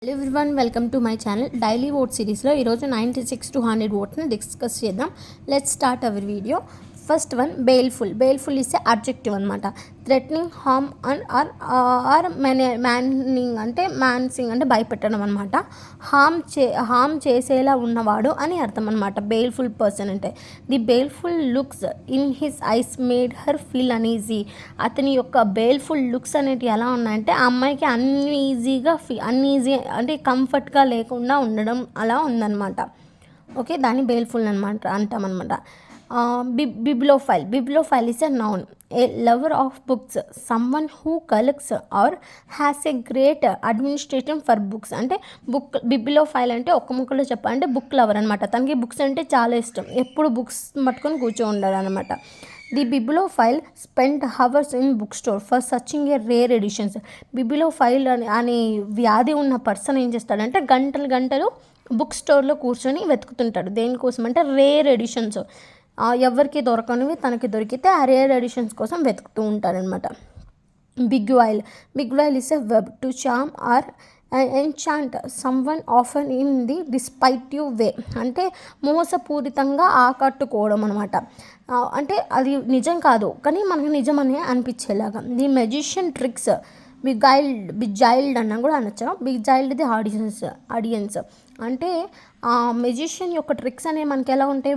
Hello everyone, welcome to my channel. Daily word సిరీస్లో ఈరోజు 96 to 100 ఓట్స్ని డిస్కస్ చేద్దాం. Let's start our video. First one, baleful. Baleful is a adjective అనమాట. Threatening, harm and or menacing అంటే menacing అంటే భయపెట్టడం అనమాట. హార్మ్ చేసేలా ఉన్నవాడు అని అర్థం అనమాట బేల్ఫుల్ పర్సన్ అంటే. The baleful looks in his eyes made her feel uneasy. అతని యొక్క బేల్ఫుల్ లుక్స్ అనేటివి ఎలా ఉన్నాయంటే ఆ అమ్మాయికి అన్ఈజీ అంటే కంఫర్ట్గా లేకుండా ఉండడం అలా ఉందన్నమాట. ఓకే, దాన్ని బేల్ఫుల్ అనమాట అంటామన్నమాట. Bibliophile is a noun. A lover of books, someone who collects or has a great administration for books. అంటే బిబ్లియోఫైల్ అంటే ఒక్క ముక్కలో చెప్పాలంటే బుక్ లవర్ అనమాట. తనకి బుక్స్ అంటే చాలా ఇష్టం, ఎప్పుడు బుక్స్ పట్టుకొని కూర్చో ఉండాలి అనమాట. The bibliophile spend hours in book store for searching a rare editions. Bibliophile అనే వ్యాధి ఉన్న పర్సన్ ఏం చేస్తాడంటే గంటలు బుక్ స్టోర్లో కూర్చొని వెతుకుతుంటాడు. దేనికోసం అంటే రేర్ ఎడిషన్స్, ఎవరికి దొరకనివి తనకి దొరికితే ఆ రేర్ ఎడిషన్స్ కోసం వెతుకుతూ ఉంటారనమాట. Beguile is a way to charm or enchant someone often in the deceptive way. అంటే మోసపూరితంగా ఆకట్టుకోవడం అనమాట. అంటే అది నిజం కాదు కానీ మనకు నిజమని అనిపించేలాగా. ది మెజిషియన్ ట్రిక్స్ బిజైల్డ్ అన్న కూడా అనొచ్చు. బిజైల్డ్ ది ఆడియన్స్ అంటే ఆ మెజిషియన్ యొక్క ట్రిక్స్ అనేవి మనకి ఎలా ఉంటాయి,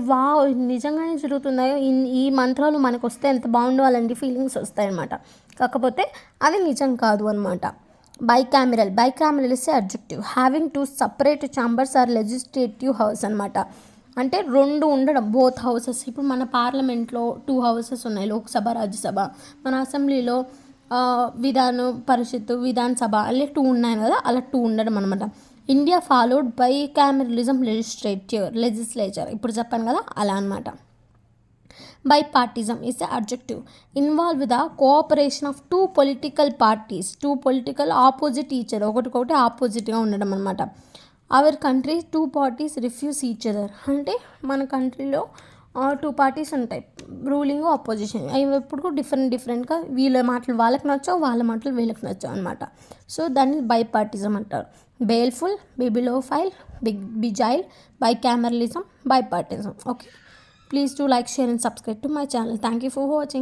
నిజంగానే జరుగుతున్నాయో, ఈ మంత్రాలు మనకు వస్తే ఎంత బాగుండో అలాంటి ఫీలింగ్స్ వస్తాయన్నమాట. కాకపోతే అది నిజం కాదు అనమాట. Bicameral is adjective. Having two separate chambers or legislative house అనమాట. అంటే రెండు ఉండడం, బోత్ హౌసెస్. ఇప్పుడు మన పార్లమెంట్లో 2 హౌసెస్ ఉన్నాయి, లోక్సభ, రాజ్యసభ. మన అసెంబ్లీలో విధాన పరిషత్తు, విధాన సభ అలా 2 ఉన్నాయి కదా, అలా 2 ఉండడం అనమాట. India followed bicameralism legislature. ఇప్పుడు చెప్పాను కదా, అలా అనమాట. Bipartism is adjective. Involve the cooperation of 2 political parties. 2 political opposite each other, ఒకటికొకటి ఆపోజిట్గా ఉండడం అనమాట. Our country 2 parties refuse each other. అంటే మన కంట్రీలో 2 పార్టీస్ ఉంటాయి, రూలింగ్, ఆపోజిషన్. అవి ఎప్పుడు డిఫరెంట్గా వీళ్ళ మాటలు వాళ్ళకి నచ్చవు, వాళ్ళ మాటలు వీళ్ళకి నచ్చవు అనమాట. సో దాన్ని బైపార్టిజం అంటారు. Baleful, bibliophile, beguile, bicameralism, bipartism. Okay, please do like, share and subscribe to my channel. Thank you for watching.